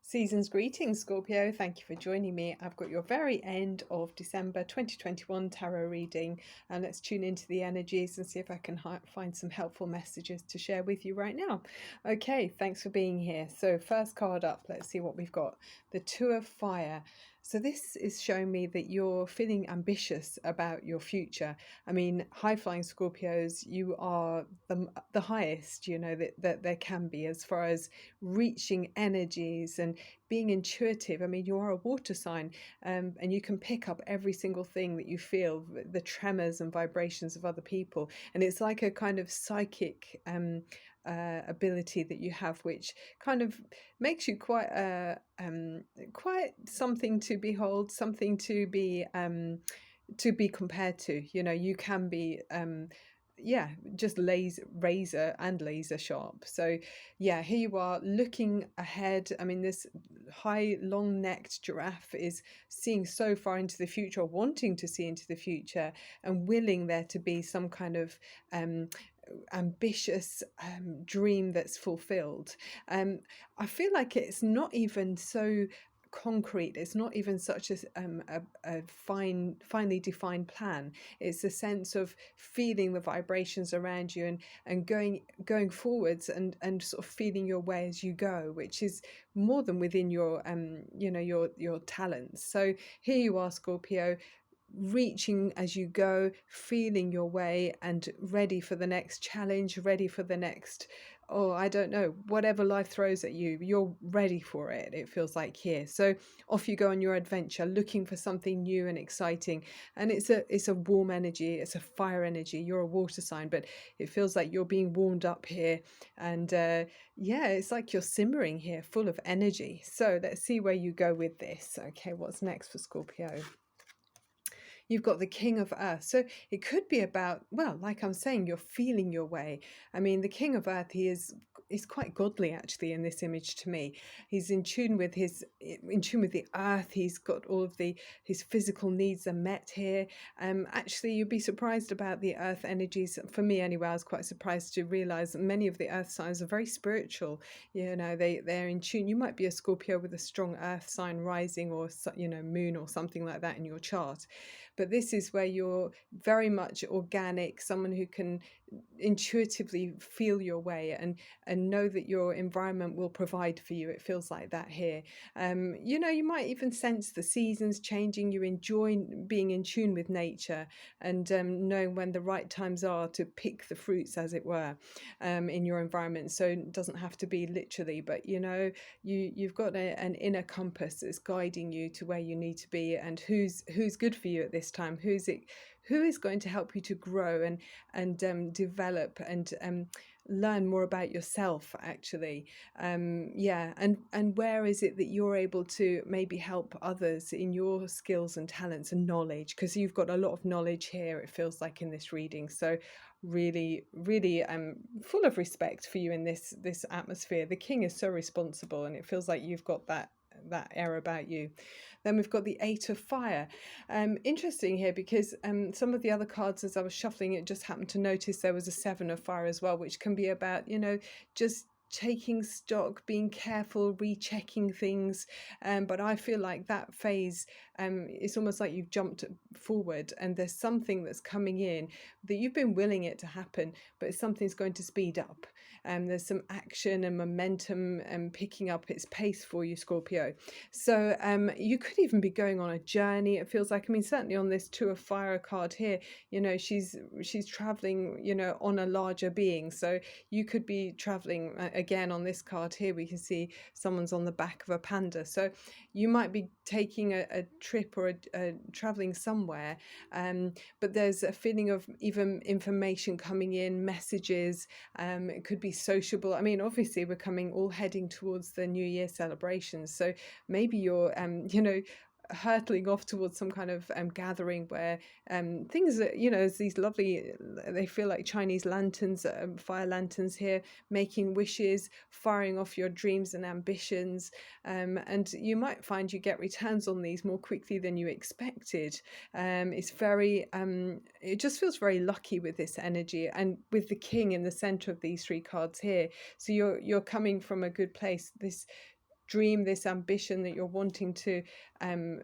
Season's greetings, Scorpio. Thank you for joining me. I've got your very end of December 2021 tarot reading, and let's tune into the energies and see if I can find some helpful messages to share with you right now. Okay, thanks for being here. So, first card up, let's see what we've got. The Two of Fire. So this is showing me that you're feeling ambitious about your future. I mean, high-flying Scorpios, you are the highest, that there can be as far as reaching energies and being intuitive. I mean, you are a water sign, and you can pick up every single thing that you feel, the tremors and vibrations of other people. And it's like a kind of psychic ability that you have, which kind of makes you quite something to behold, something to be compared to. You can be yeah, just razor and laser sharp. So yeah, here you are looking ahead. I mean, this high long necked giraffe is seeing so far into the future, wanting to see into the future, and willing there to be some kind of um ambitious dream that's fulfilled. I feel like it's not even so concrete. It's not even such a finely defined plan. It's a sense of feeling the vibrations around you, and going forwards, and sort of feeling your way as you go, which is more than within your your talents. So here you are, Scorpio, reaching as you go, feeling your way, and ready for the next challenge, ready for the next, oh, I don't know, whatever life throws at you, you're ready for it, it feels like here. So off you go on your adventure, looking for something new and exciting. And it's a warm energy, it's a fire energy. You're a water sign, but it feels like you're being warmed up here. And yeah, it's like you're simmering here, full of energy. So let's see where you go with this. Okay, what's next for Scorpio? You've got the King of Earth. So it could be about, well, like I'm saying, you're feeling your way. I mean, the King of Earth, he is quite godly actually in this image to me. He's in tune with the earth. He's got all of his physical needs are met here. Actually, you'd be surprised about the earth energies. For me anyway, I was quite surprised to realize that many of the earth signs are very spiritual. They're in tune. You might be a Scorpio with a strong earth sign rising, or moon or something like that in your chart. But this is where you're very much organic, someone who can intuitively feel your way, and know that your environment will provide for you. It feels like that here. You might even sense the seasons changing. You enjoy being in tune with nature, and knowing when the right times are to pick the fruits, as it were, in your environment. So it doesn't have to be literally, but you've got an inner compass that's guiding you to where you need to be, and who's good for you at this time, who is going to help you to grow and develop, and learn more about yourself actually. Yeah, and where is it that you're able to maybe help others in your skills and talents and knowledge, because you've got a lot of knowledge here, it feels like, in this reading. So really, really full of respect for you in this atmosphere. The king is so responsible, and it feels like you've got that air about you. Then we've got the Eight of Fire. Interesting here, because some of the other cards, as I was shuffling it, just happened to notice there was a Seven of Fire as well, which can be about just taking stock, being careful, rechecking things. But I feel like that phase, it's almost like you've jumped forward, and there's something that's coming in that you've been willing it to happen, but something's going to speed up. There's some action and momentum and picking up its pace for you, Scorpio. So you could even be going on a journey, it feels like. I mean, certainly on this Two of Fire card here, she's traveling, on a larger being. So you could be traveling, again, on this card here, we can see someone's on the back of a panda. So you might be taking a trip, or traveling somewhere, but there's a feeling of even information coming in, messages. It could be sociable. I mean, obviously we're all heading towards the New Year celebrations, so maybe you're hurtling off towards some kind of gathering where things that, as these lovely, they feel like Chinese lanterns, fire lanterns here, making wishes, firing off your dreams and ambitions, and you might find you get returns on these more quickly than you expected. It's very it just feels very lucky with this energy, and with the king in the center of these three cards here. So you're coming from a good place. This dream, this ambition that um,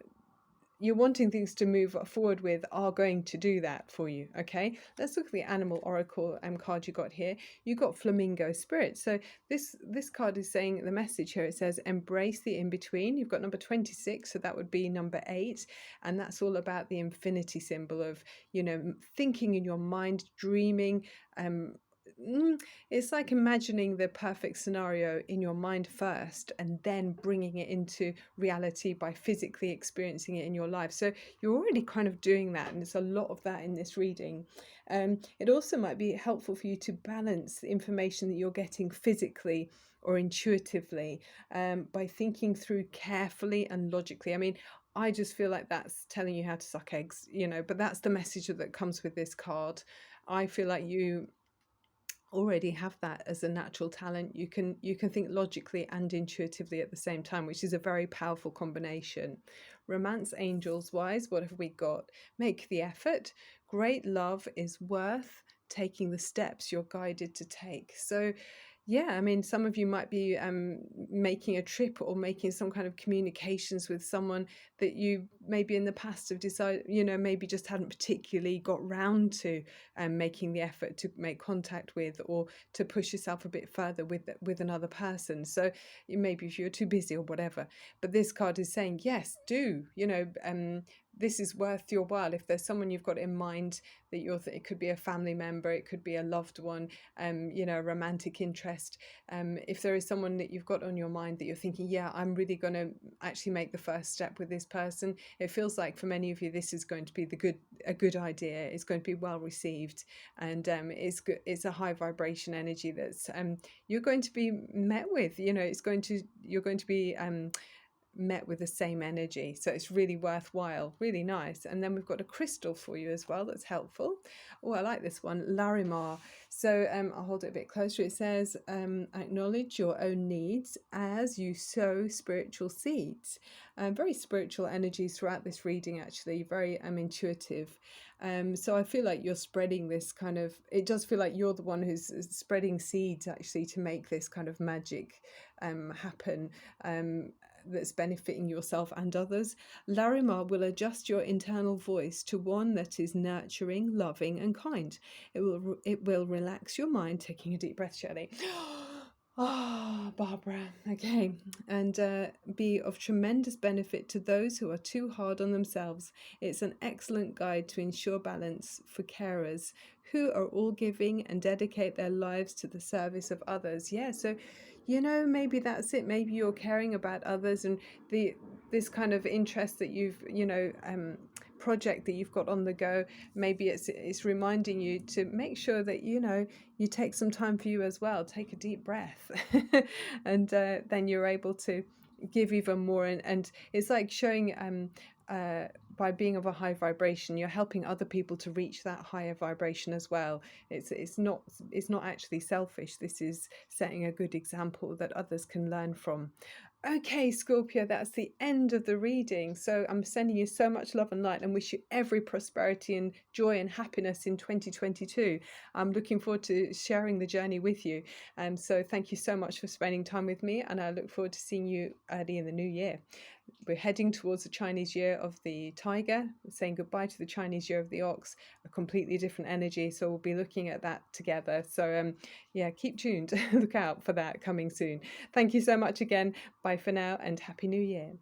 you're wanting things to move forward with are going to do that for you. Okay, let's look at the animal oracle card you got here. You got flamingo spirit. So this card is saying the message here. It says embrace the in-between. You've got number 26, so that would be number 8, and that's all about the infinity symbol of, thinking in your mind, dreaming. um it's like imagining the perfect scenario in your mind first and then bringing it into reality by physically experiencing it in your life. So you're already kind of doing that, and there's a lot of that in this reading. It also might be helpful for you to balance the information that you're getting physically or intuitively, by thinking through carefully and logically. I mean, I just feel like that's telling you how to suck eggs, but that's the message that comes with this card. I feel like you already have that as a natural talent. You can think logically and intuitively at the same time, which is a very powerful combination. Romance angels wise, what have we got? Make the effort. Great love is worth taking the steps you're guided to take. So yeah, I mean, some of you might be making a trip or making some kind of communications with someone that you maybe in the past have decided, maybe just hadn't particularly got round to making the effort to make contact with, or to push yourself a bit further with another person. So maybe if you're too busy or whatever. But this card is saying, yes, do, this is worth your while. If there's someone you've got in mind that it could be a family member, it could be a loved one, a romantic interest. If there is someone that you've got on your mind that you're thinking, yeah, I'm really going to actually make the first step with this person, it feels like for many of you this is going to be a good idea. It's going to be well received, and it's a high vibration energy that's you're going to be met with. You're going to be met with the same energy, so it's really worthwhile, really nice. And then we've got a crystal for you as well that's helpful. Oh, I like this one, Larimar. So I'll hold it a bit closer. It says acknowledge your own needs as you sow spiritual seeds. Very spiritual energies throughout this reading, actually, very intuitive. So I feel like you're spreading this kind of, it does feel like you're the one who's spreading seeds actually to make this kind of magic happen, that's benefiting yourself and others. Larimar will adjust your internal voice to one that is nurturing, loving, and kind. It will relax your mind. Taking a deep breath, Shelley. Ah, Barbara. Okay. And be of tremendous benefit to those who are too hard on themselves. It's an excellent guide to ensure balance for carers who are all giving and dedicate their lives to the service of others. Yeah, so maybe that's it. Maybe you're caring about others, and this kind of interest that you've project that you've got on the go, maybe it's reminding you to make sure that you take some time for you as well. Take a deep breath and then you're able to give even more, and it's like showing by being of a high vibration, you're helping other people to reach that higher vibration as well. It's not actually selfish. This is setting a good example that others can learn from. Okay, Scorpio, that's the end of the reading. So I'm sending you so much love and light and wish you every prosperity and joy and happiness in 2022. I'm looking forward to sharing the journey with you. So thank you so much for spending time with me, and I look forward to seeing you early in the new year. We're heading towards the Chinese year of the tiger, saying goodbye to the Chinese year of the ox, a completely different energy. So we'll be looking at that together. So yeah, keep tuned. Look out for that coming soon. Thank you so much again. Bye for now, and Happy New Year.